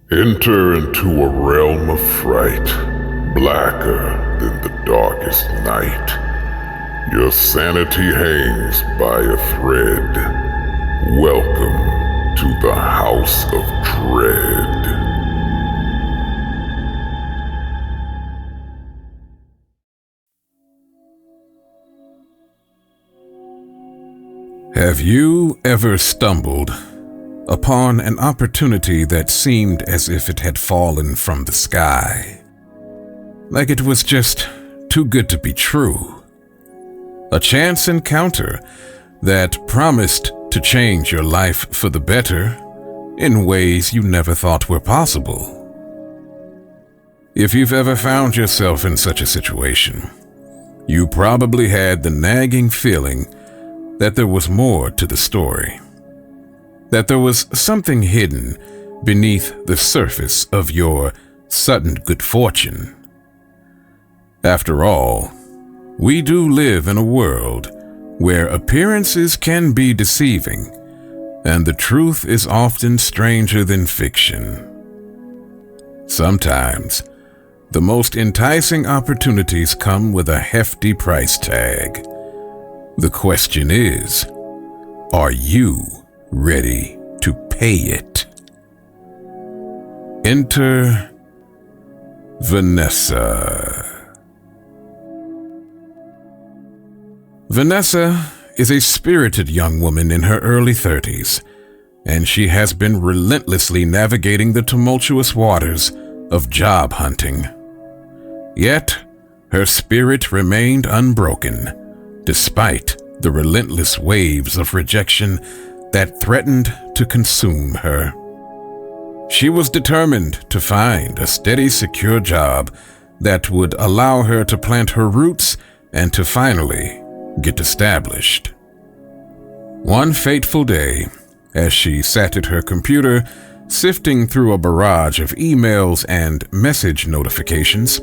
Enter into a realm of fright, blacker than the darkest night. Your sanity hangs by a thread. Welcome to the House of Dread. Have you ever stumbled upon an opportunity that seemed as if it had fallen from the sky? Like it was just too good to be true. A chance encounter that promised to change your life for the better in ways you never thought were possible. If you've ever found yourself in such a situation, you probably had the nagging feeling that there was more to the story. That there was something hidden beneath the surface of your sudden good fortune. After all, we do live in a world where appearances can be deceiving, and the truth is often stranger than fiction. Sometimes, the most enticing opportunities come with a hefty price tag. The question is, are you ready to pay it? Enter Vanessa. Vanessa is a spirited young woman in her early 30s, and she has been relentlessly navigating the tumultuous waters of job hunting. Yet, her spirit remained unbroken, despite the relentless waves of rejection that threatened to consume her. She was determined to find a steady, secure job that would allow her to plant her roots and to finally get established. One fateful day, as she sat at her computer, sifting through a barrage of emails and message notifications,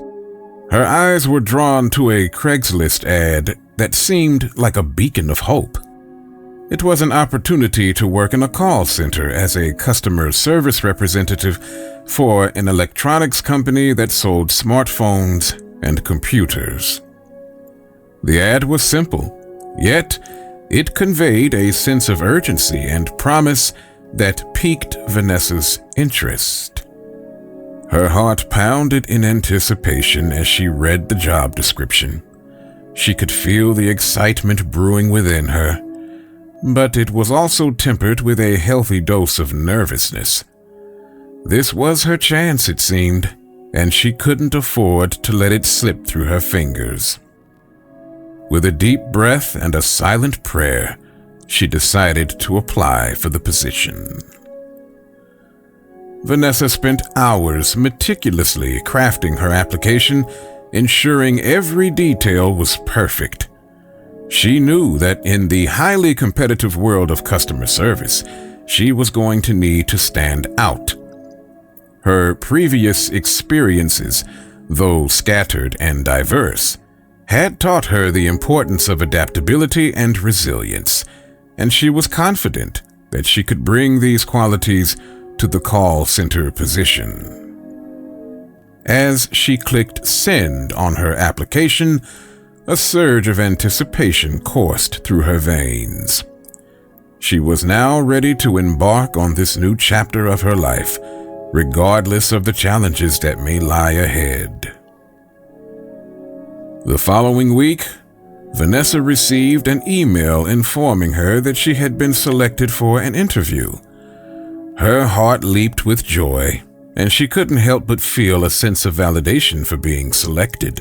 her eyes were drawn to a Craigslist ad that seemed like a beacon of hope. It was an opportunity to work in a call center as a customer service representative for an electronics company that sold smartphones and computers. The ad was simple, yet it conveyed a sense of urgency and promise that piqued Vanessa's interest. Her heart pounded in anticipation as she read the job description. She could feel the excitement brewing within her, but it was also tempered with a healthy dose of nervousness. This was her chance, it seemed, and she couldn't afford to let it slip through her fingers. With a deep breath and a silent prayer, she decided to apply for the position. Vanessa spent hours meticulously crafting her application, ensuring every detail was perfect. She knew that in the highly competitive world of customer service, she was going to need to stand out. Her previous experiences, though scattered and diverse, had taught her the importance of adaptability and resilience, and she was confident that she could bring these qualities to the call center position. As she clicked send on her application, a surge of anticipation coursed through her veins. She was now ready to embark on this new chapter of her life, regardless of the challenges that may lie ahead. The following week, Vanessa received an email informing her that she had been selected for an interview. Her heart leaped with joy, and she couldn't help but feel a sense of validation for being selected.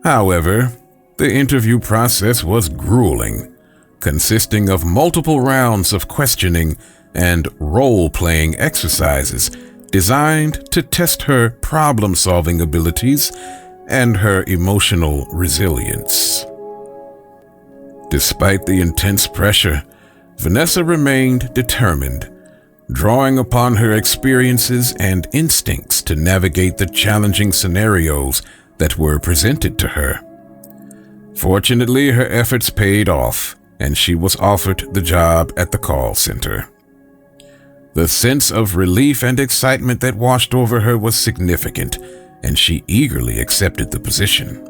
However, the interview process was grueling, consisting of multiple rounds of questioning and role-playing exercises designed to test her problem-solving abilities and her emotional resilience. Despite the intense pressure, Vanessa remained determined, drawing upon her experiences and instincts to navigate the challenging scenarios that were presented to her. Fortunately, her efforts paid off, and she was offered the job at the call center. The sense of relief and excitement that washed over her was significant, and she eagerly accepted the position.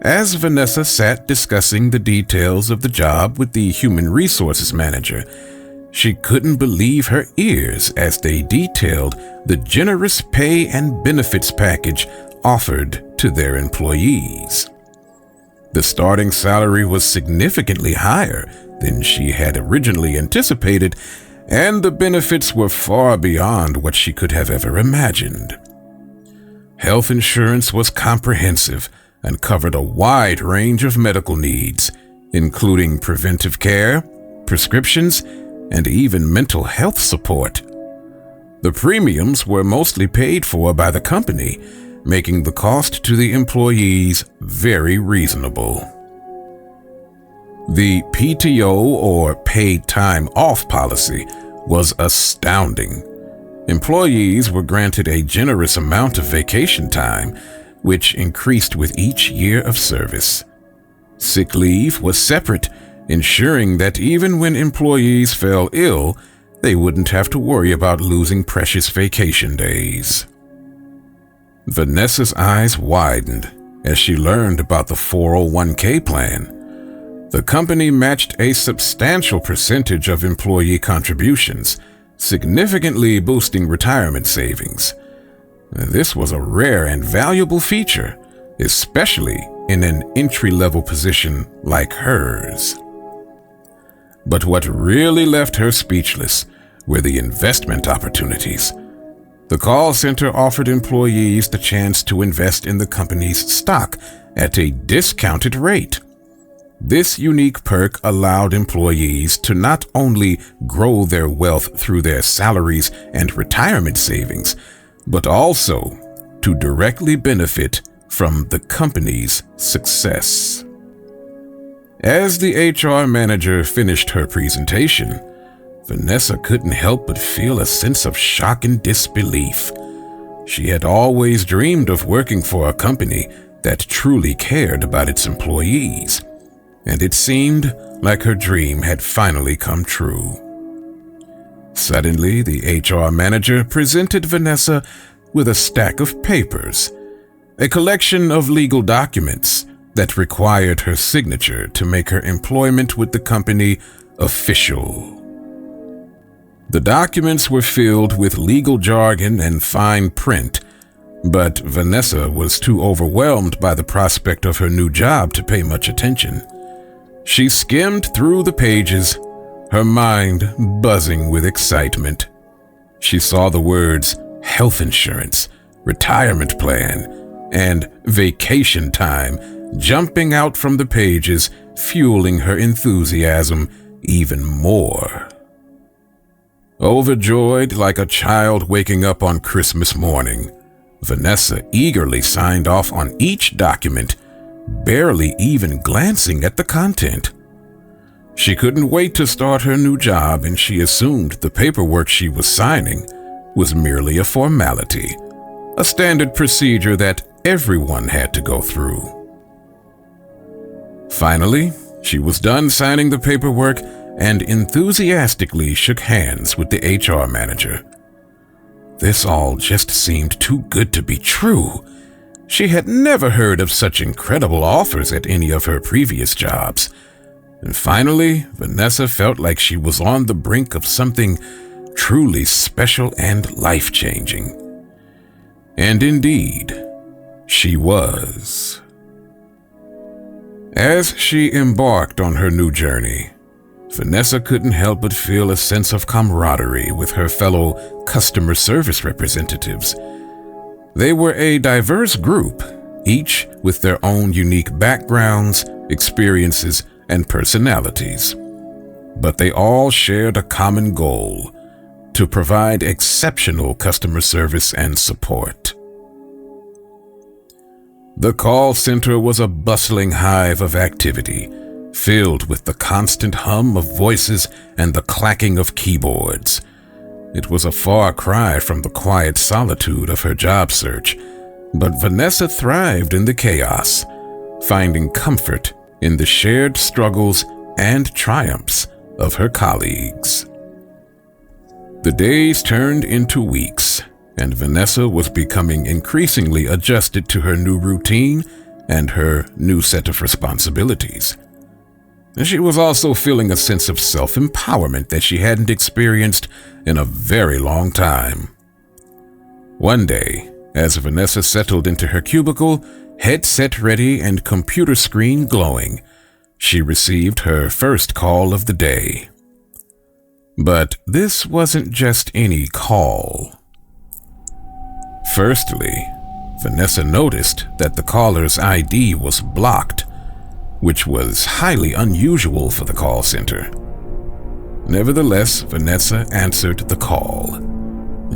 As Vanessa sat discussing the details of the job with the human resources manager, she couldn't believe her ears as they detailed the generous pay and benefits package offered to their employees. The starting salary was significantly higher than she had originally anticipated, and the benefits were far beyond what she could have ever imagined. Health insurance was comprehensive and covered a wide range of medical needs, including preventive care, prescriptions, and even mental health support. The premiums were mostly paid for by the company, making the cost to the employees very reasonable. The PTO, or paid time off policy, was astounding. Employees were granted a generous amount of vacation time, which increased with each year of service. Sick leave was separate, ensuring that even when employees fell ill, they wouldn't have to worry about losing precious vacation days. Vanessa's eyes widened as she learned about the 401k plan. The company matched a substantial percentage of employee contributions, significantly boosting retirement savings. This was a rare and valuable feature, especially in an entry-level position like hers. But what really left her speechless were the investment opportunities. The call center offered employees the chance to invest in the company's stock at a discounted rate. This unique perk allowed employees to not only grow their wealth through their salaries and retirement savings, but also to directly benefit from the company's success. As the HR manager finished her presentation, Vanessa couldn't help but feel a sense of shock and disbelief. She had always dreamed of working for a company that truly cared about its employees, and it seemed like her dream had finally come true. Suddenly, the HR manager presented Vanessa with a stack of papers, a collection of legal documents that required her signature to make her employment with the company official. The documents were filled with legal jargon and fine print, but Vanessa was too overwhelmed by the prospect of her new job to pay much attention. She skimmed through the pages, her mind buzzing with excitement. She saw the words health insurance, retirement plan, and vacation time jumping out from the pages, fueling her enthusiasm even more. Overjoyed like a child waking up on Christmas morning, Vanessa eagerly signed off on each document, barely even glancing at the content. She couldn't wait to start her new job, and she assumed the paperwork she was signing was merely a formality, a standard procedure that everyone had to go through. Finally, she was done signing the paperwork and enthusiastically shook hands with the HR manager. This all just seemed too good to be true. She had never heard of such incredible offers at any of her previous jobs. And finally, Vanessa felt like she was on the brink of something truly special and life-changing. And indeed, she was. As she embarked on her new journey, Vanessa couldn't help but feel a sense of camaraderie with her fellow customer service representatives. They were a diverse group, each with their own unique backgrounds, experiences, and personalities. But they all shared a common goal: to provide exceptional customer service and support. The call center was a bustling hive of activity, filled with the constant hum of voices and the clacking of keyboards. It was a far cry from the quiet solitude of her job search, but Vanessa thrived in the chaos, finding comfort in the shared struggles and triumphs of her colleagues. The days turned into weeks, and Vanessa was becoming increasingly adjusted to her new routine and her new set of responsibilities. She was also feeling a sense of self-empowerment that she hadn't experienced in a very long time. One day, as Vanessa settled into her cubicle, headset ready and computer screen glowing, she received her first call of the day. But this wasn't just any call. Firstly, Vanessa noticed that the caller's ID was blocked, which was highly unusual for the call center. Nevertheless, Vanessa answered the call.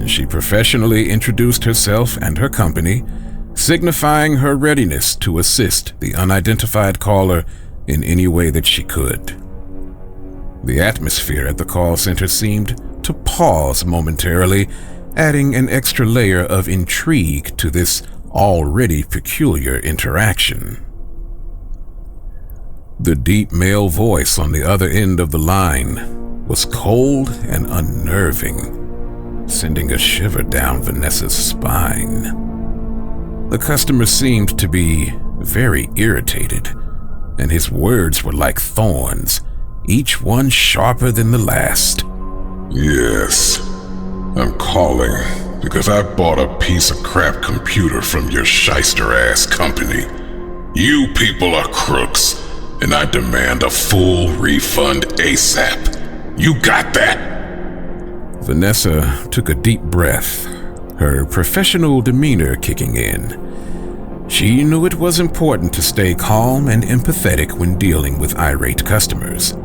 She professionally introduced herself and her company, signifying her readiness to assist the unidentified caller in any way that she could. The atmosphere at the call center seemed to pause momentarily, adding an extra layer of intrigue to this already peculiar interaction. The deep male voice on the other end of the line was cold and unnerving, sending a shiver down Vanessa's spine. The customer seemed to be very irritated, and his words were like thorns, each one sharper than the last. Yes, I'm calling because I bought a piece of crap computer from your shyster-ass company. You people are crooks, and I demand a full refund ASAP. You got that? Vanessa took a deep breath, her professional demeanor kicking in. She knew it was important to stay calm and empathetic when dealing with irate customers.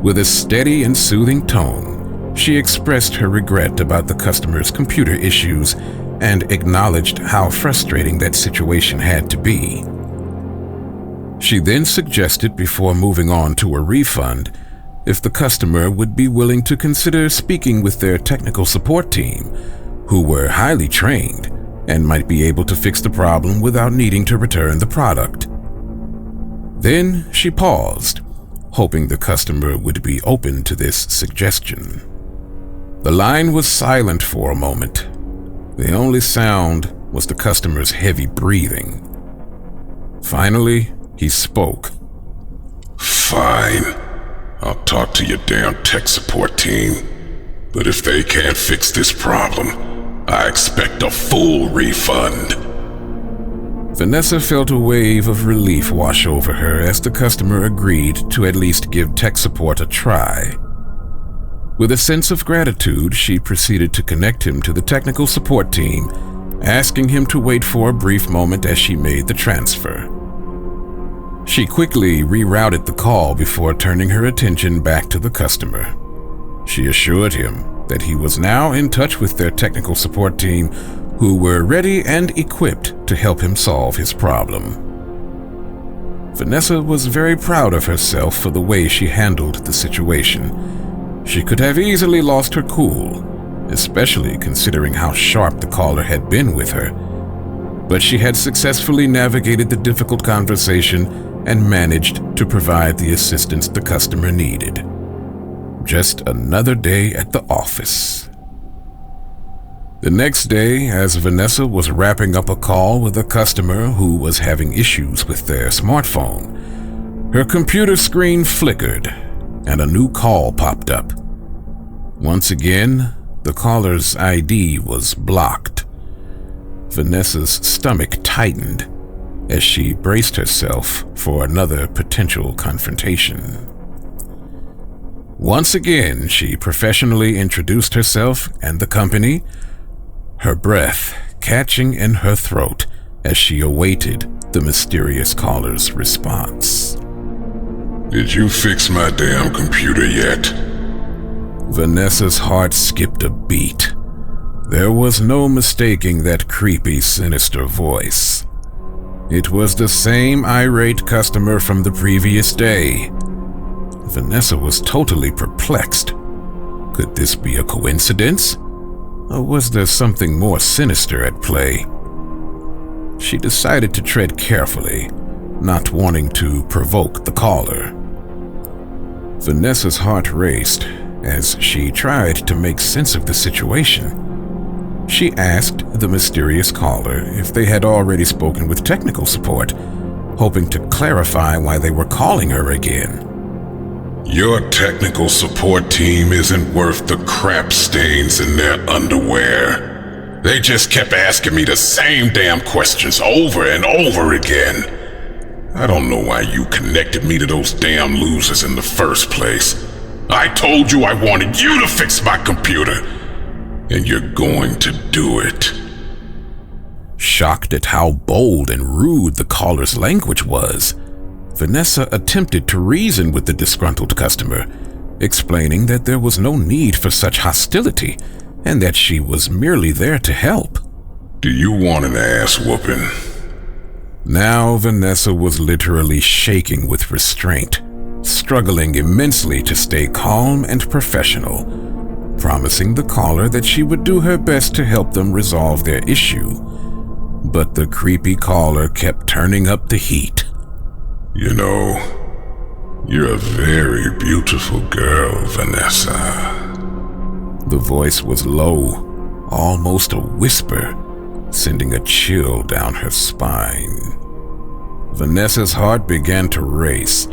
With a steady and soothing tone, she expressed her regret about the customer's computer issues and acknowledged how frustrating that situation had to be. She then suggested, before moving on to a refund, if the customer would be willing to consider speaking with their technical support team, who were highly trained and might be able to fix the problem without needing to return the product. Then she paused, hoping the customer would be open to this suggestion. The line was silent for a moment. The only sound was the customer's heavy breathing. Finally, he spoke. Fine. I'll talk to your damn tech support team. But if they can't fix this problem, I expect a full refund. Vanessa felt a wave of relief wash over her as the customer agreed to at least give tech support a try. With a sense of gratitude, she proceeded to connect him to the technical support team, asking him to wait for a brief moment as she made the transfer. She quickly rerouted the call before turning her attention back to the customer. She assured him that he was now in touch with their technical support team, who were ready and equipped to help him solve his problem. Vanessa was very proud of herself for the way she handled the situation. She could have easily lost her cool, especially considering how sharp the caller had been with her. But she had successfully navigated the difficult conversation and managed to provide the assistance the customer needed. Just another day at the office. The next day, as Vanessa was wrapping up a call with a customer who was having issues with their smartphone, her computer screen flickered and a new call popped up. Once again, the caller's ID was blocked. Vanessa's stomach tightened as she braced herself for another potential confrontation. Once again, she professionally introduced herself and the company, her breath catching in her throat as she awaited the mysterious caller's response. Did you fix my damn computer yet? Vanessa's heart skipped a beat. There was no mistaking that creepy, sinister voice. It was the same irate customer from the previous day. Vanessa was totally perplexed. Could this be a coincidence? Or was there something more sinister at play? She decided to tread carefully, not wanting to provoke the caller. Vanessa's heart raced as she tried to make sense of the situation. She asked the mysterious caller if they had already spoken with technical support, hoping to clarify why they were calling her again. Your technical support team isn't worth the crap stains in their underwear. They just kept asking me the same damn questions over and over again. I don't know why you connected me to those damn losers in the first place. I told you I wanted you to fix my computer, and you're going to do it. Shocked at how bold and rude the caller's language was, Vanessa attempted to reason with the disgruntled customer, explaining that there was no need for such hostility and that she was merely there to help. Do you want an ass whooping? Now Vanessa was literally shaking with restraint, struggling immensely to stay calm and professional, promising the caller that she would do her best to help them resolve their issue. But the creepy caller kept turning up the heat. You know, you're a very beautiful girl, Vanessa. The voice was low, almost a whisper, sending a chill down her spine. Vanessa's heart began to race,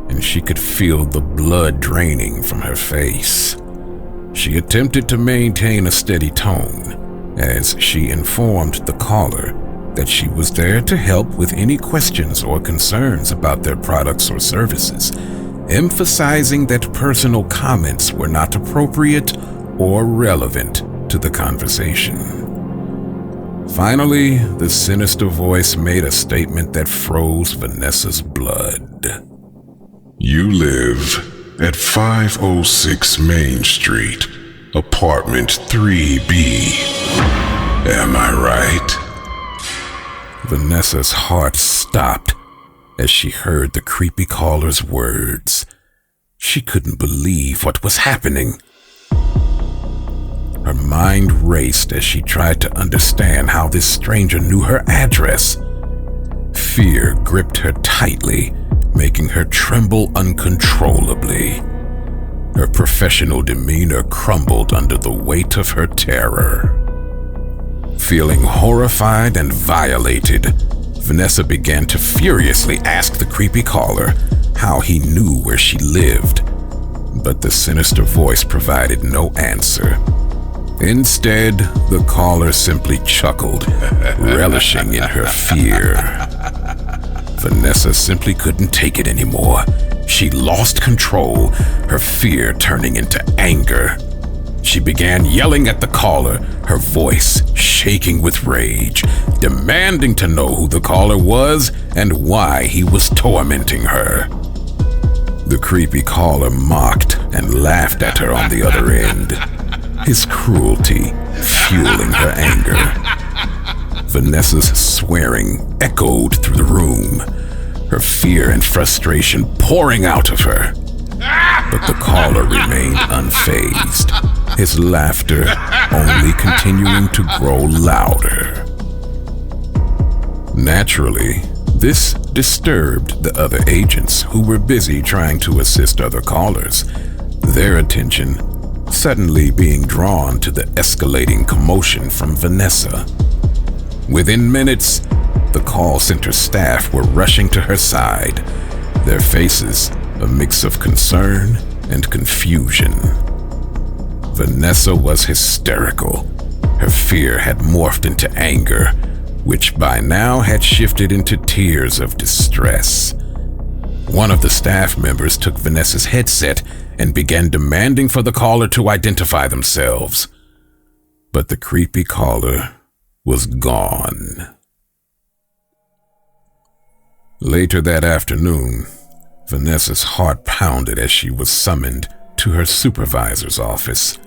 and she could feel the blood draining from her face. She attempted to maintain a steady tone as she informed the caller that she was there to help with any questions or concerns about their products or services, emphasizing that personal comments were not appropriate or relevant to the conversation. Finally, the sinister voice made a statement that froze Vanessa's blood. You live at 506 Main Street, apartment 3B. Am I right? Vanessa's heart stopped as she heard the creepy caller's words. She couldn't believe what was happening. Her mind raced as she tried to understand how this stranger knew her address. Fear gripped her tightly, making her tremble uncontrollably. Her professional demeanor crumbled under the weight of her terror. Feeling horrified and violated, Vanessa began to furiously ask the creepy caller how he knew where she lived, but the sinister voice provided no answer. Instead, the caller simply chuckled, relishing in her fear. Vanessa simply couldn't take it anymore. She lost control, her fear turning into anger. She began yelling at the caller, her voice shaking with rage, demanding to know who the caller was and why he was tormenting her. The creepy caller mocked and laughed at her on the other end, his cruelty fueling her anger. Vanessa's swearing echoed through the room, her fear and frustration pouring out of her. But the caller remained unfazed, his laughter only continuing to grow louder. Naturally, this disturbed the other agents who were busy trying to assist other callers, their attention suddenly being drawn to the escalating commotion from Vanessa. Within minutes, the call center staff were rushing to her side, their faces a mix of concern and confusion. Vanessa was hysterical. Her fear had morphed into anger, which by now had shifted into tears of distress. One of the staff members took Vanessa's headset and began demanding for the caller to identify themselves. But the creepy caller was gone. Later that afternoon, Vanessa's heart pounded as she was summoned to her supervisor's office.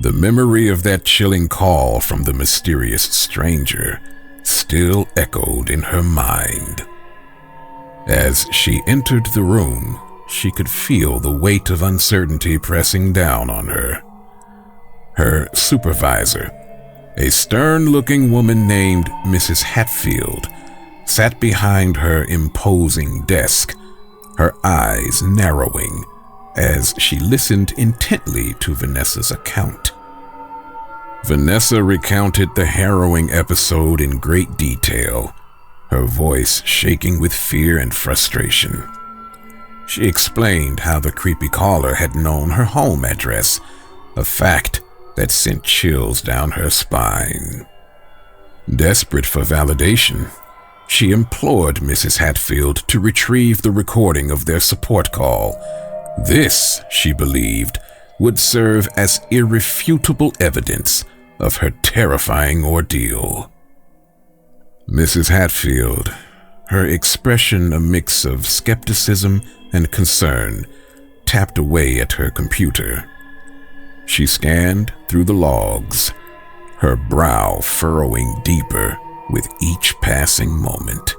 The memory of that chilling call from the mysterious stranger still echoed in her mind. As she entered the room, she could feel the weight of uncertainty pressing down on her. Her supervisor, a stern-looking woman named Mrs. Hatfield, sat behind her imposing desk, her eyes narrowing, as she listened intently to Vanessa's account. Vanessa recounted the harrowing episode in great detail, her voice shaking with fear and frustration. She explained how the creepy caller had known her home address, a fact that sent chills down her spine. Desperate for validation, she implored Mrs. Hatfield to retrieve the recording of their support call. This, she believed, would serve as irrefutable evidence of her terrifying ordeal. Mrs. Hatfield, her expression a mix of skepticism and concern, tapped away at her computer. She scanned through the logs, her brow furrowing deeper with each passing moment.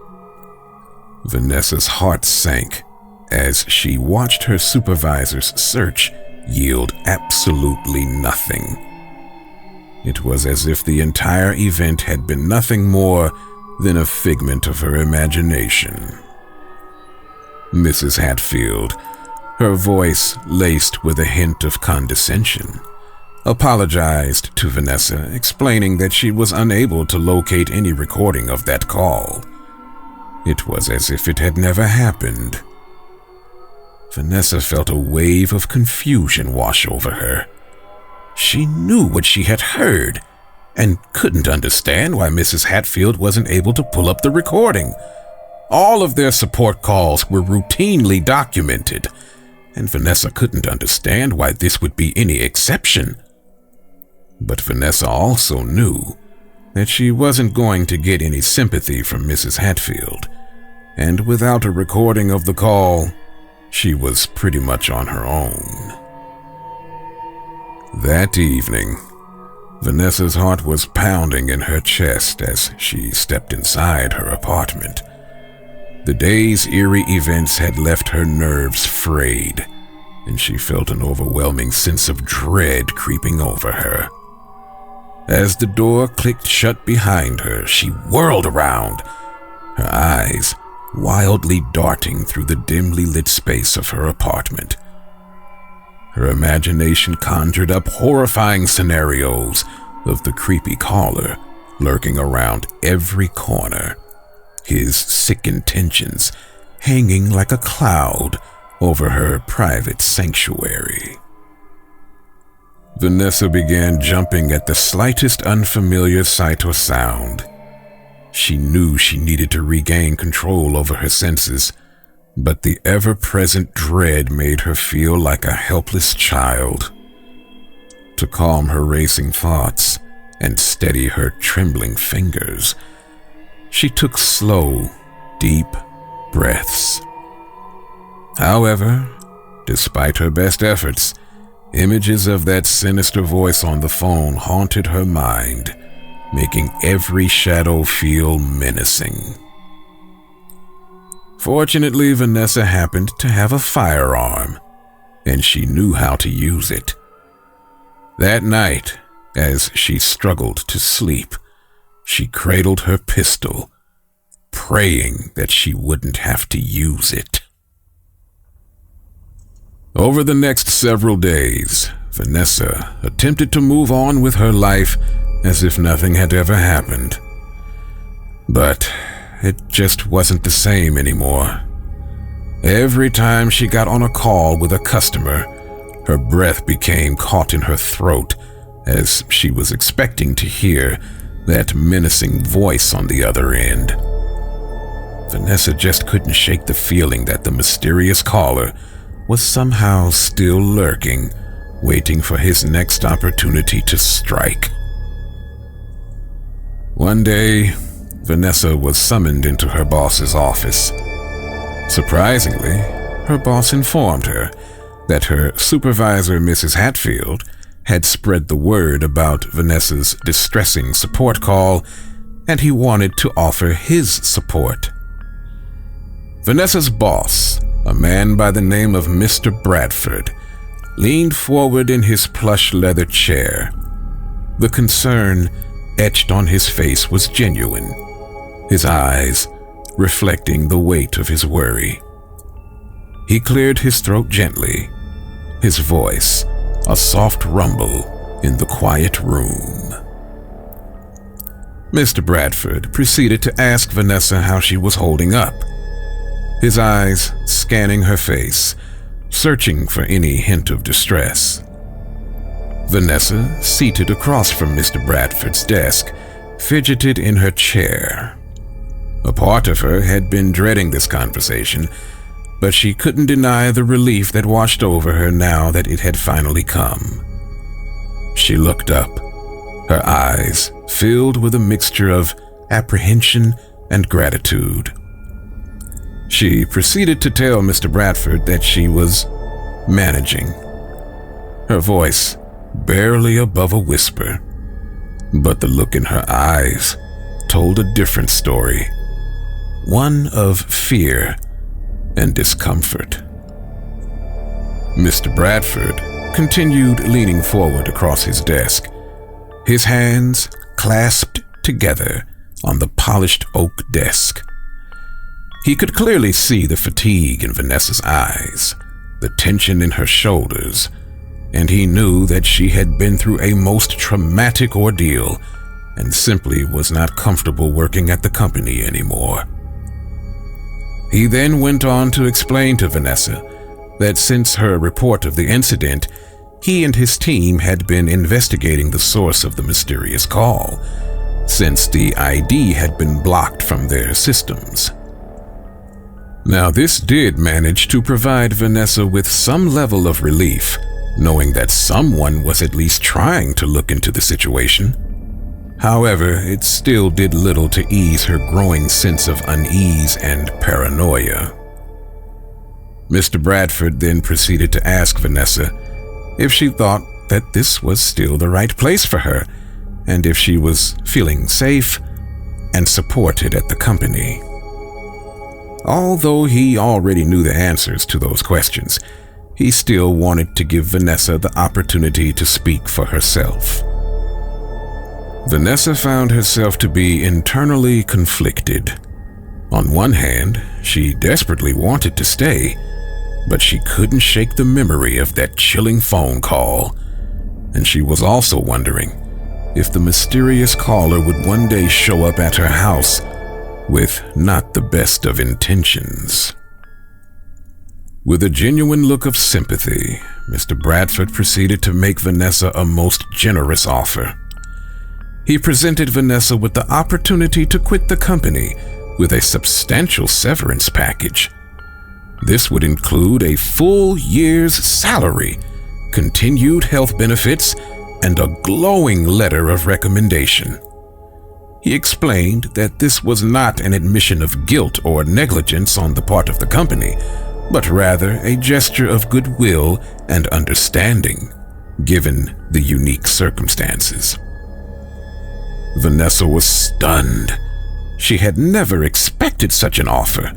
Vanessa's heart sank as she watched her supervisor's search yield absolutely nothing. It was as if the entire event had been nothing more than a figment of her imagination. Mrs. Hatfield, her voice laced with a hint of condescension, apologized to Vanessa, explaining that she was unable to locate any recording of that call. It was as if it had never happened. Vanessa felt a wave of confusion wash over her. She knew what she had heard and couldn't understand why Mrs. Hatfield wasn't able to pull up the recording. All of their support calls were routinely documented, and Vanessa couldn't understand why this would be any exception. But Vanessa also knew that she wasn't going to get any sympathy from Mrs. Hatfield, and without a recording of the call, she was pretty much on her own. That evening, Vanessa's heart was pounding in her chest as she stepped inside her apartment. The day's eerie events had left her nerves frayed, and she felt an overwhelming sense of dread creeping over her. As the door clicked shut behind her, she whirled around, her eyes wildly darting through the dimly lit space of her apartment. Her imagination conjured up horrifying scenarios of the creepy caller lurking around every corner, his sick intentions hanging like a cloud over her private sanctuary. Vanessa began jumping at the slightest unfamiliar sight or sound. She knew she needed to regain control over her senses, but the ever-present dread made her feel like a helpless child. To calm her racing thoughts and steady her trembling fingers, she took slow, deep breaths. However, despite her best efforts, images of that sinister voice on the phone haunted her mind, making every shadow feel menacing. Fortunately, Vanessa happened to have a firearm, and she knew how to use it. That night, as she struggled to sleep, she cradled her pistol, praying that she wouldn't have to use it. Over the next several days, Vanessa attempted to move on with her life as if nothing had ever happened. But it just wasn't the same anymore. Every time she got on a call with a customer, her breath became caught in her throat as she was expecting to hear that menacing voice on the other end. Vanessa just couldn't shake the feeling that the mysterious caller was somehow still lurking, waiting for his next opportunity to strike. One day, Vanessa was summoned into her boss's office. Surprisingly, her boss informed her that her supervisor, Mrs. Hatfield, had spread the word about Vanessa's distressing support call, and he wanted to offer his support. Vanessa's boss, a man by the name of Mr. Bradford, leaned forward in his plush leather chair. The concern etched on his face was genuine, his eyes reflecting the weight of his worry. He cleared his throat gently his voice a soft rumble in the quiet room. Mr. Bradford proceeded to ask Vanessa how she was holding up, his eyes scanning her face, searching for any hint of distress. Vanessa, seated across from Mr. Bradford's desk, fidgeted in her chair. A part of her had been dreading this conversation, but she couldn't deny the relief that washed over her now that it had finally come. She looked up, her eyes filled with a mixture of apprehension and gratitude. She proceeded to tell Mr. Bradford that she was managing, her voice barely above a whisper, but the look in her eyes told a different story, one of fear and discomfort. Mr. Bradford continued leaning forward across his desk, his hands clasped together on the polished oak desk. He could clearly see the fatigue in Vanessa's eyes, the tension in her shoulders, and he knew that she had been through a most traumatic ordeal and simply was not comfortable working at the company anymore. He then went on to explain to Vanessa that since her report of the incident, he and his team had been investigating the source of the mysterious call, since the ID had been blocked from their systems. Now, this did manage to provide Vanessa with some level of relief, knowing that someone was at least trying to look into the situation. However, it still did little to ease her growing sense of unease and paranoia. Mr. Bradford then proceeded to ask Vanessa if she thought that this was still the right place for her, and if she was feeling safe and supported at the company. Although he already knew the answers to those questions, he still wanted to give Vanessa the opportunity to speak for herself. Vanessa found herself to be internally conflicted. On one hand, she desperately wanted to stay, but she couldn't shake the memory of that chilling phone call, and she was also wondering if the mysterious caller would one day show up at her house with not the best of intentions. With a genuine look of sympathy, Mr. Bradford proceeded to make Vanessa a most generous offer. He presented Vanessa with the opportunity to quit the company with a substantial severance package. This would include a full year's salary, continued health benefits, and a glowing letter of recommendation. He explained that this was not an admission of guilt or negligence on the part of the company, but rather a gesture of goodwill and understanding, given the unique circumstances. Vanessa was stunned. She had never expected such an offer.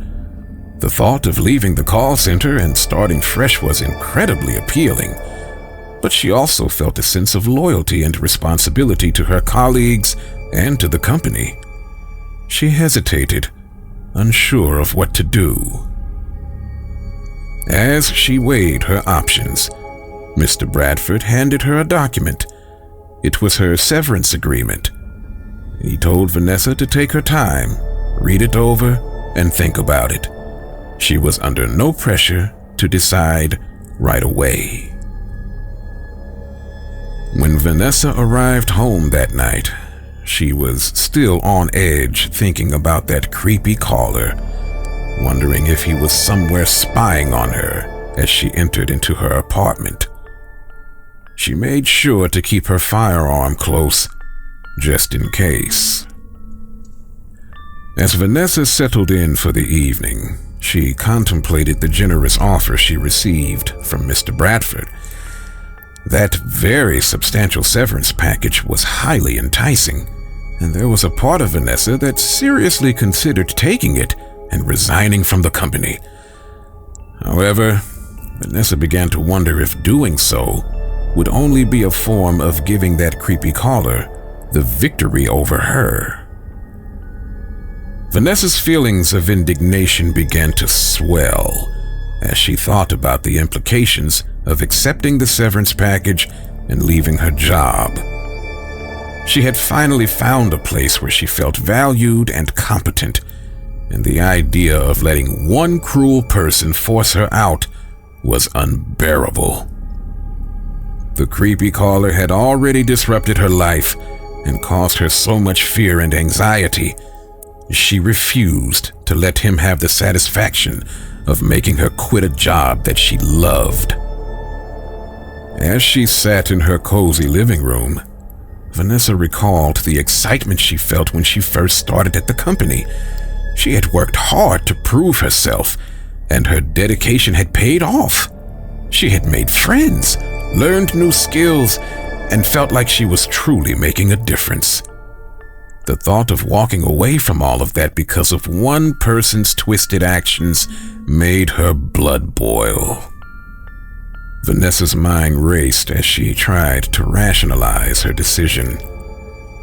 The thought of leaving the call center and starting fresh was incredibly appealing, but she also felt a sense of loyalty and responsibility to her colleagues and to the company. She hesitated, unsure of what to do. As she weighed her options, Mr. Bradford handed her a document. It was her severance agreement. He told Vanessa to take her time, read it over, and think about it. She was under no pressure to decide right away. When Vanessa arrived home that night, she was still on edge thinking about that creepy caller, wondering if he was somewhere spying on her as she entered into her apartment. She made sure to keep her firearm close, just in case. As Vanessa settled in for the evening, she contemplated the generous offer she received from Mr. Bradford. That very substantial severance package was highly enticing, and there was a part of Vanessa that seriously considered taking it and resigning from the company. However, Vanessa began to wonder if doing so would only be a form of giving that creepy caller the victory over her. Vanessa's feelings of indignation began to swell as she thought about the implications of accepting the severance package and leaving her job. She had finally found a place where she felt valued and competent, and the idea of letting one cruel person force her out was unbearable. The creepy caller had already disrupted her life and caused her so much fear and anxiety. She refused to let him have the satisfaction of making her quit a job that she loved. As she sat in her cozy living room, Vanessa recalled the excitement she felt when she first started at the company. She had worked hard to prove herself, and her dedication had paid off. She had made friends, learned new skills, and felt like she was truly making a difference. The thought of walking away from all of that because of one person's twisted actions made her blood boil. Vanessa's mind raced as she tried to rationalize her decision.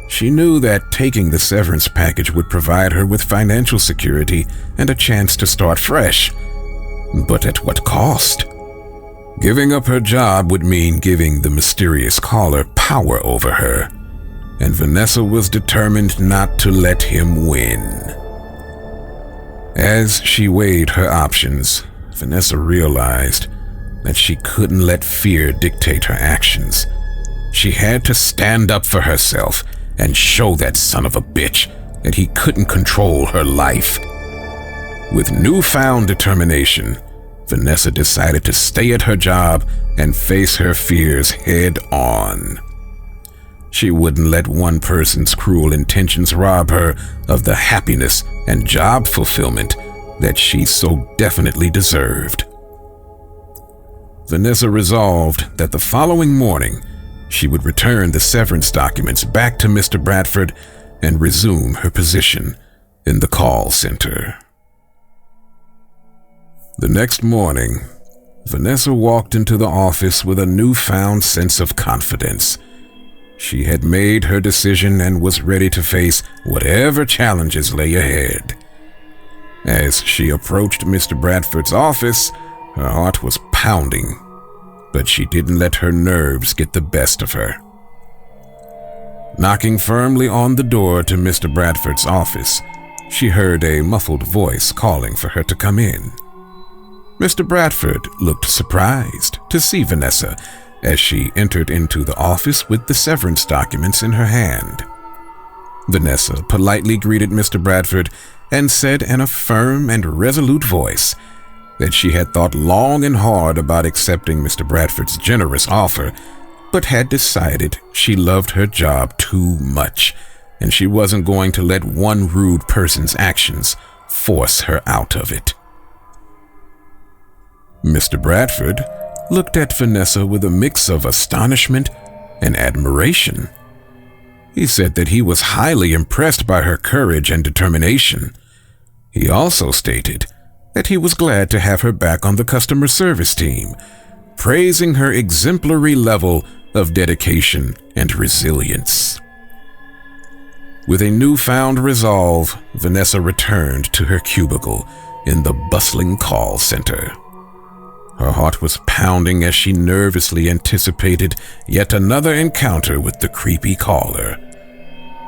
She knew that taking the severance package would provide her with financial security and a chance to start fresh. But at what cost? Giving up her job would mean giving the mysterious caller power over her, and Vanessa was determined not to let him win. As she weighed her options, Vanessa realized that she couldn't let fear dictate her actions. She had to stand up for herself and show that son of a bitch that he couldn't control her life. With newfound determination, Vanessa decided to stay at her job and face her fears head on. She wouldn't let one person's cruel intentions rob her of the happiness and job fulfillment that she so definitely deserved. Vanessa resolved that the following morning, she would return the severance documents back to Mr. Bradford and resume her position in the call center. The next morning, Vanessa walked into the office with a newfound sense of confidence. She had made her decision and was ready to face whatever challenges lay ahead. As she approached Mr. Bradford's office, her heart was pounding, but she didn't let her nerves get the best of her. Knocking firmly on the door to Mr. Bradford's office, she heard a muffled voice calling for her to come in. Mr. Bradford looked surprised to see Vanessa as she entered into the office with the severance documents in her hand. Vanessa politely greeted Mr. Bradford and said in a firm and resolute voice that she had thought long and hard about accepting Mr. Bradford's generous offer, but had decided she loved her job too much, and she wasn't going to let one rude person's actions force her out of it. Mr. Bradford looked at Vanessa with a mix of astonishment and admiration. He said that he was highly impressed by her courage and determination. He also stated that he was glad to have her back on the customer service team, praising her exemplary level of dedication and resilience. With a newfound resolve, Vanessa returned to her cubicle in the bustling call center. Her heart was pounding as she nervously anticipated yet another encounter with the creepy caller.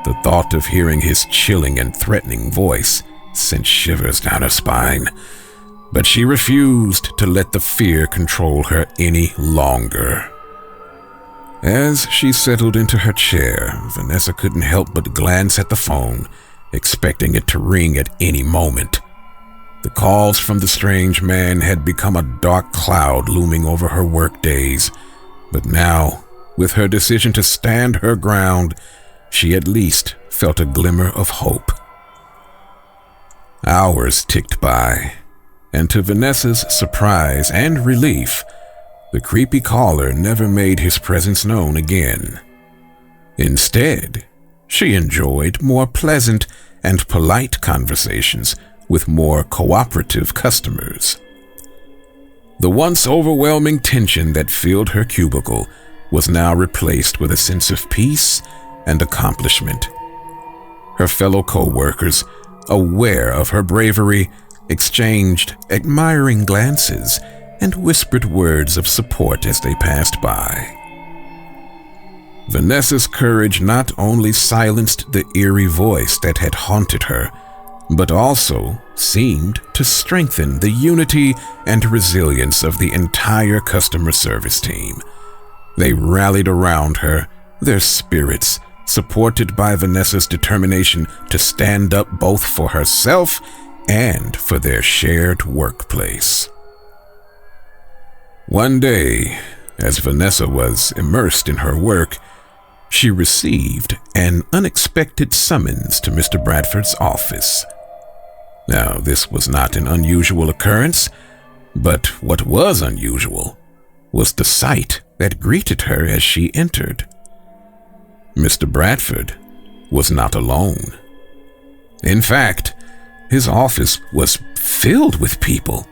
The thought of hearing his chilling and threatening voice sent shivers down her spine, but she refused to let the fear control her any longer. As she settled into her chair, Vanessa couldn't help but glance at the phone, expecting it to ring at any moment. The calls from the strange man had become a dark cloud looming over her work days, but now, with her decision to stand her ground, she at least felt a glimmer of hope. Hours ticked by, and to Vanessa's surprise and relief, the creepy caller never made his presence known again. Instead, she enjoyed more pleasant and polite conversations with more cooperative customers. The once overwhelming tension that filled her cubicle was now replaced with a sense of peace and accomplishment. Her fellow co-workers, aware of her bravery, exchanged admiring glances and whispered words of support as they passed by. Vanessa's courage not only silenced the eerie voice that had haunted her, but also seemed to strengthen the unity and resilience of the entire customer service team. They rallied around her, their spirits supported by Vanessa's determination to stand up both for herself and for their shared workplace. One day, as Vanessa was immersed in her work, she received an unexpected summons to Mr. Bradford's office. Now, this was not an unusual occurrence, but what was unusual was the sight that greeted her as she entered. Mr. Bradford was not alone. In fact, his office was filled with people.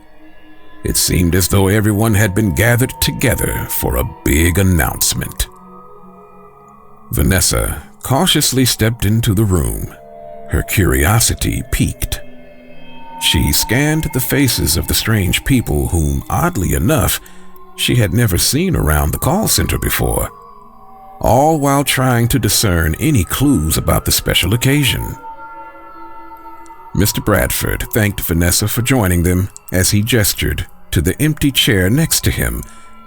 It seemed as though everyone had been gathered together for a big announcement. Vanessa cautiously stepped into the room, her curiosity piqued. She scanned the faces of the strange people whom, oddly enough, she had never seen around the call center before, all while trying to discern any clues about the special occasion. Mr. Bradford thanked Vanessa for joining them as he gestured to the empty chair next to him,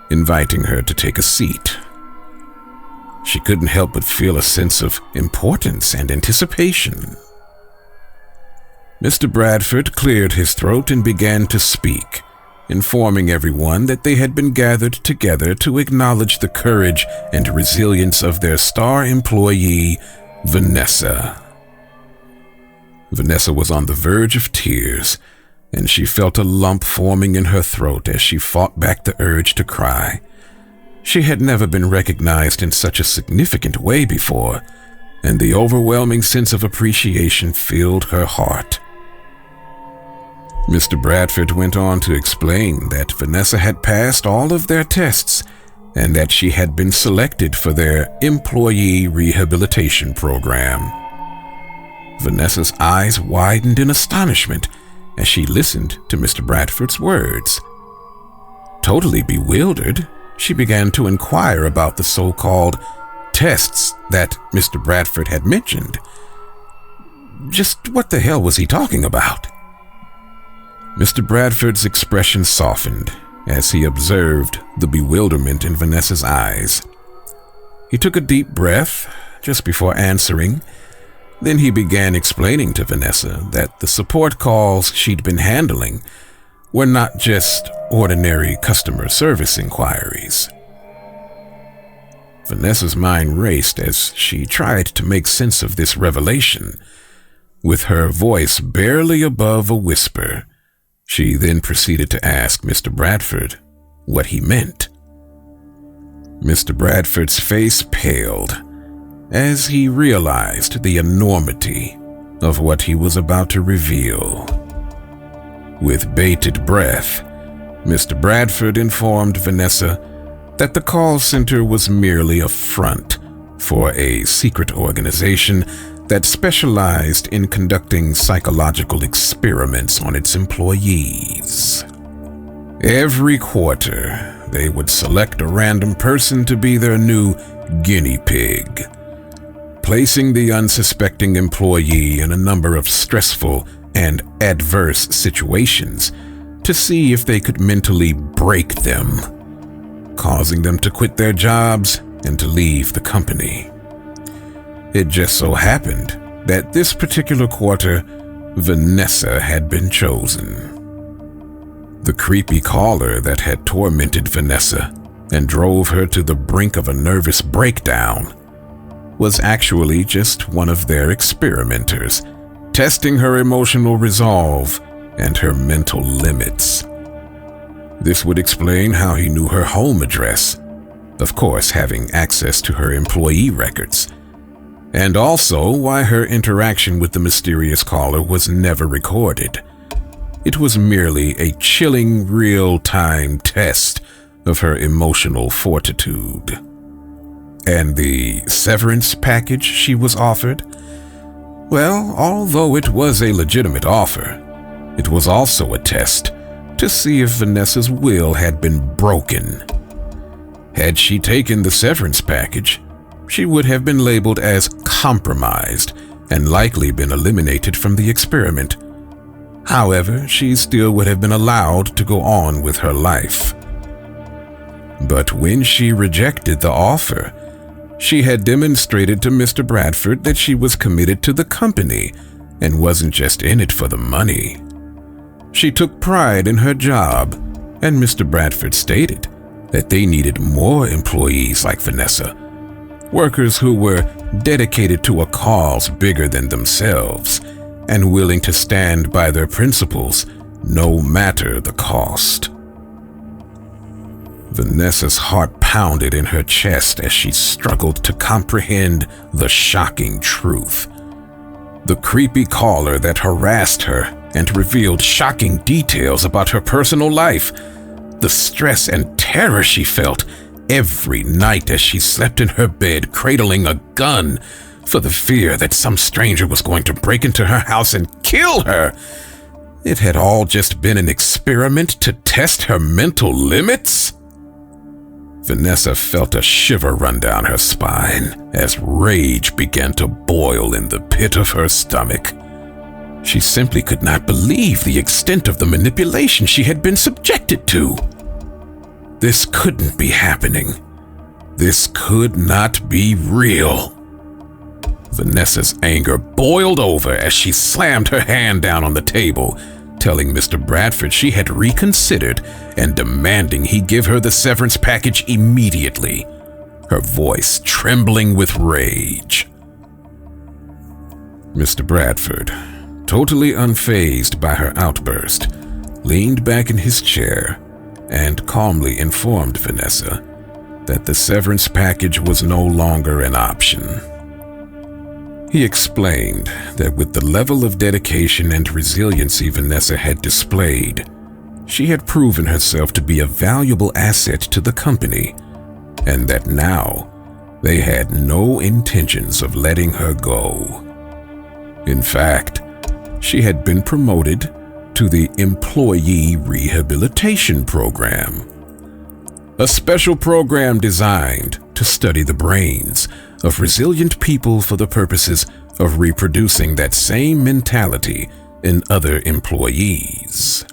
inviting her to take a seat. She couldn't help but feel a sense of importance and anticipation. Mr. Bradford cleared his throat and began to speak, informing everyone that they had been gathered together to acknowledge the courage and resilience of their star employee, Vanessa. Vanessa was on the verge of tears, and she felt a lump forming in her throat as she fought back the urge to cry. She had never been recognized in such a significant way before, and the overwhelming sense of appreciation filled her heart. Mr. Bradford went on to explain that Vanessa had passed all of their tests and that she had been selected for their employee rehabilitation program. Vanessa's eyes widened in astonishment as she listened to Mr. Bradford's words. Totally bewildered, she began to inquire about the so-called tests that Mr. Bradford had mentioned. Just what the hell was he talking about? Mr. Bradford's expression softened as he observed the bewilderment in Vanessa's eyes. He took a deep breath just before answering. Then he began explaining to Vanessa that the support calls she'd been handling were not just ordinary customer service inquiries. Vanessa's mind raced as she tried to make sense of this revelation. With her voice barely above a whisper, she then proceeded to ask Mr. Bradford what he meant. Mr. Bradford's face paled as he realized the enormity of what he was about to reveal. With bated breath, Mr. Bradford informed Vanessa that the call center was merely a front for a secret organization that specialized in conducting psychological experiments on its employees. Every quarter, they would select a random person to be their new guinea pig, placing the unsuspecting employee in a number of stressful and adverse situations to see if they could mentally break them, causing them to quit their jobs and to leave the company. It just so happened that this particular quarter, Vanessa had been chosen. The creepy caller that had tormented Vanessa and drove her to the brink of a nervous breakdown was actually just one of their experimenters, testing her emotional resolve and her mental limits. This would explain how he knew her home address, of course having access to her employee records, and also why her interaction with the mysterious caller was never recorded. It was merely a chilling real-time test of her emotional fortitude. And the severance package she was offered? Well, although it was a legitimate offer, it was also a test to see if Vanessa's will had been broken. Had she taken the severance package, she would have been labeled as compromised and likely been eliminated from the experiment. However, she still would have been allowed to go on with her life. But when she rejected the offer, she had demonstrated to Mr. Bradford that she was committed to the company and wasn't just in it for the money. She took pride in her job, and Mr. Bradford stated that they needed more employees like Vanessa, workers who were dedicated to a cause bigger than themselves and willing to stand by their principles no matter the cost. Vanessa's heart pounded in her chest as she struggled to comprehend the shocking truth. The creepy caller that harassed her and revealed shocking details about her personal life, the stress and terror she felt every night as she slept in her bed cradling a gun for the fear that some stranger was going to break into her house and kill her. It had all just been an experiment to test her mental limits? Vanessa felt a shiver run down her spine as rage began to boil in the pit of her stomach. She simply could not believe the extent of the manipulation she had been subjected to. This couldn't be happening. This could not be real. Vanessa's anger boiled over as she slammed her hand down on the table, telling Mr. Bradford she had reconsidered and demanding he give her the severance package immediately, her voice trembling with rage. Mr. Bradford, totally unfazed by her outburst, leaned back in his chair and calmly informed Vanessa that the severance package was no longer an option. He explained that with the level of dedication and resiliency Vanessa had displayed, she had proven herself to be a valuable asset to the company, and that now they had no intentions of letting her go. In fact, she had been promoted to the Employee Rehabilitation Program, a special program designed to study the brains of resilient people for the purposes of reproducing that same mentality in other employees.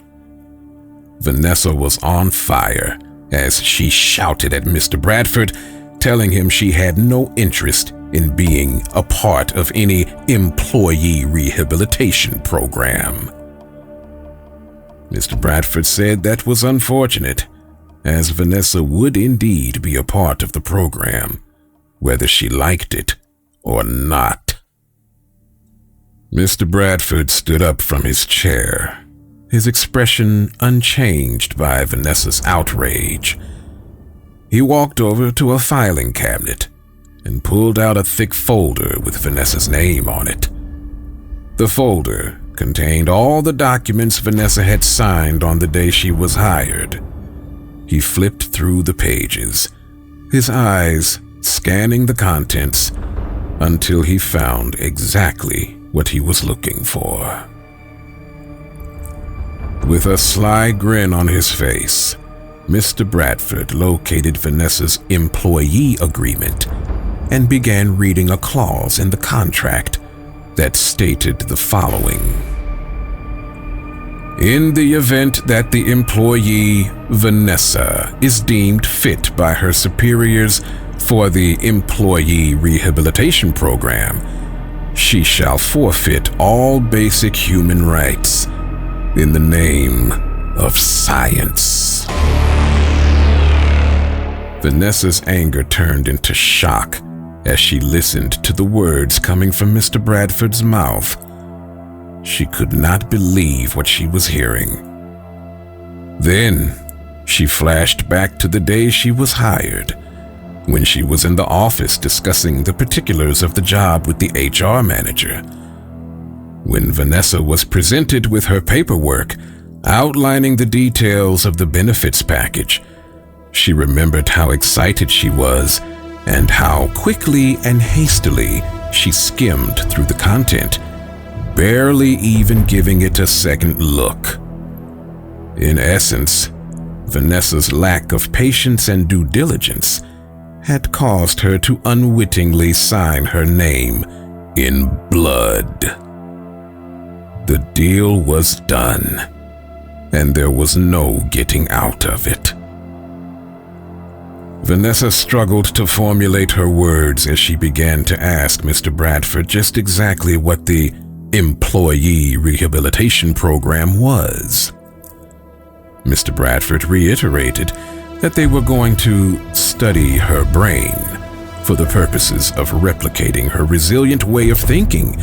Vanessa was on fire as she shouted at Mr. Bradford, telling him she had no interest in being a part of any employee rehabilitation program. Mr. Bradford said that was unfortunate, as Vanessa would indeed be a part of the program, whether she liked it or not. Mr. Bradford stood up from his chair, his expression unchanged by Vanessa's outrage. He walked over to a filing cabinet and pulled out a thick folder with Vanessa's name on it. The folder contained all the documents Vanessa had signed on the day she was hired. He flipped through the pages, his eyes scanning the contents until he found exactly what he was looking for. With a sly grin on his face, Mr. Bradford located Vanessa's employee agreement and began reading a clause in the contract that stated the following: in the event that the employee, Vanessa, is deemed fit by her superiors for the Employee Rehabilitation Program, she shall forfeit all basic human rights in the name of science. Vanessa's anger turned into shock as she listened to the words coming from Mr. Bradford's mouth. She could not believe what she was hearing. Then she flashed back to the day she was hired, when she was in the office discussing the particulars of the job with the HR manager. When Vanessa was presented with her paperwork outlining the details of the benefits package, she remembered how excited she was and how quickly and hastily she skimmed through the content, barely even giving it a second look. In essence, Vanessa's lack of patience and due diligence had caused her to unwittingly sign her name in blood. The deal was done, and there was no getting out of it. Vanessa struggled to formulate her words as she began to ask Mr. Bradford just exactly what the employee rehabilitation program was. Mr. Bradford reiterated that they were going to study her brain for the purposes of replicating her resilient way of thinking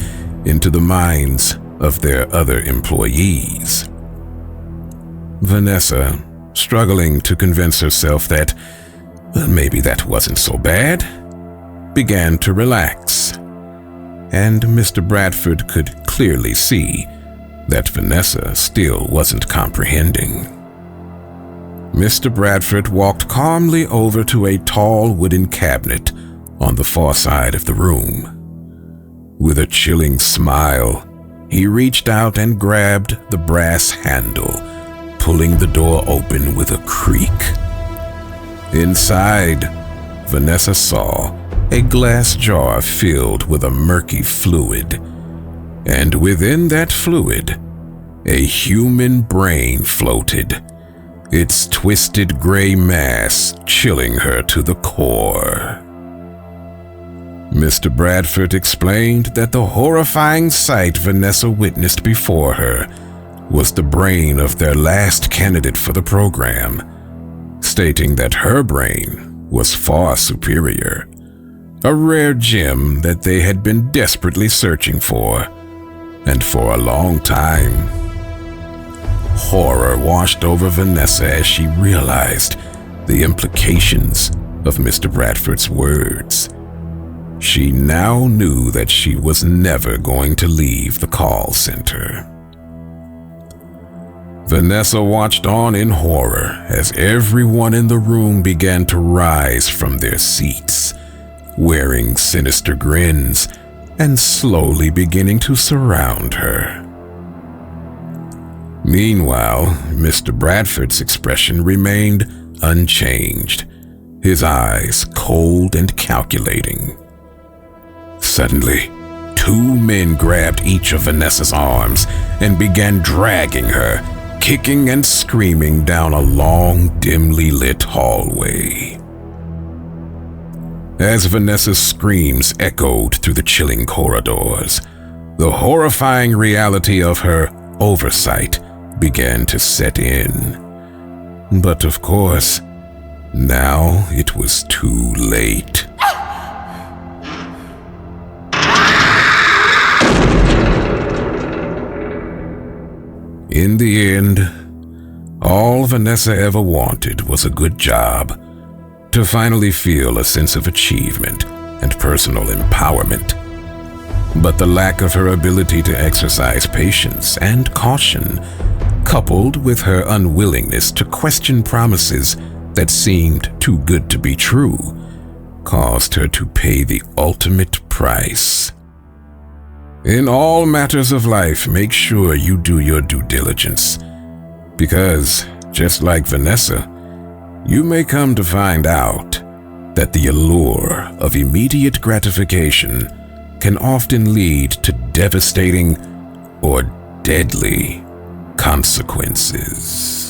into the minds of their other employees. Vanessa, struggling to convince herself that maybe that wasn't so bad, began to relax, and Mr. Bradford could clearly see that Vanessa still wasn't comprehending. Mr. Bradford walked calmly over to a tall wooden cabinet on the far side of the room. With a chilling smile, he reached out and grabbed the brass handle, pulling the door open with a creak. Inside, Vanessa saw a glass jar filled with a murky fluid, and within that fluid, a human brain floated, its twisted gray mass chilling her to the core. Mr. Bradford explained that the horrifying sight Vanessa witnessed before her was the brain of their last candidate for the program, stating that her brain was far superior, a rare gem that they had been desperately searching for, and for a long time. Horror washed over Vanessa as she realized the implications of Mr. Bradford's words. She now knew that she was never going to leave the call center. Vanessa watched on in horror as everyone in the room began to rise from their seats, wearing sinister grins and slowly beginning to surround her. Meanwhile, Mr. Bradford's expression remained unchanged, his eyes cold and calculating. Suddenly, two men grabbed each of Vanessa's arms and began dragging her, kicking and screaming down a long, dimly lit hallway. As Vanessa's screams echoed through the chilling corridors, the horrifying reality of her oversight began to set in. But of course, now it was too late. In the end, all Vanessa ever wanted was a good job, to finally feel a sense of achievement and personal empowerment. But the lack of her ability to exercise patience and caution, coupled with her unwillingness to question promises that seemed too good to be true, caused her to pay the ultimate price. In all matters of life, make sure you do your due diligence, because, just like Vanessa, you may come to find out that the allure of immediate gratification can often lead to devastating or deadly consequences.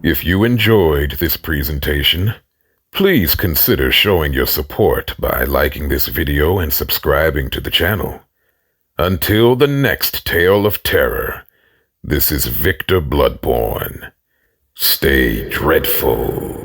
If you enjoyed this presentation, please consider showing your support by liking this video and subscribing to the channel. Until the next tale of terror, this is Victor Bloodborne. Stay dreadful.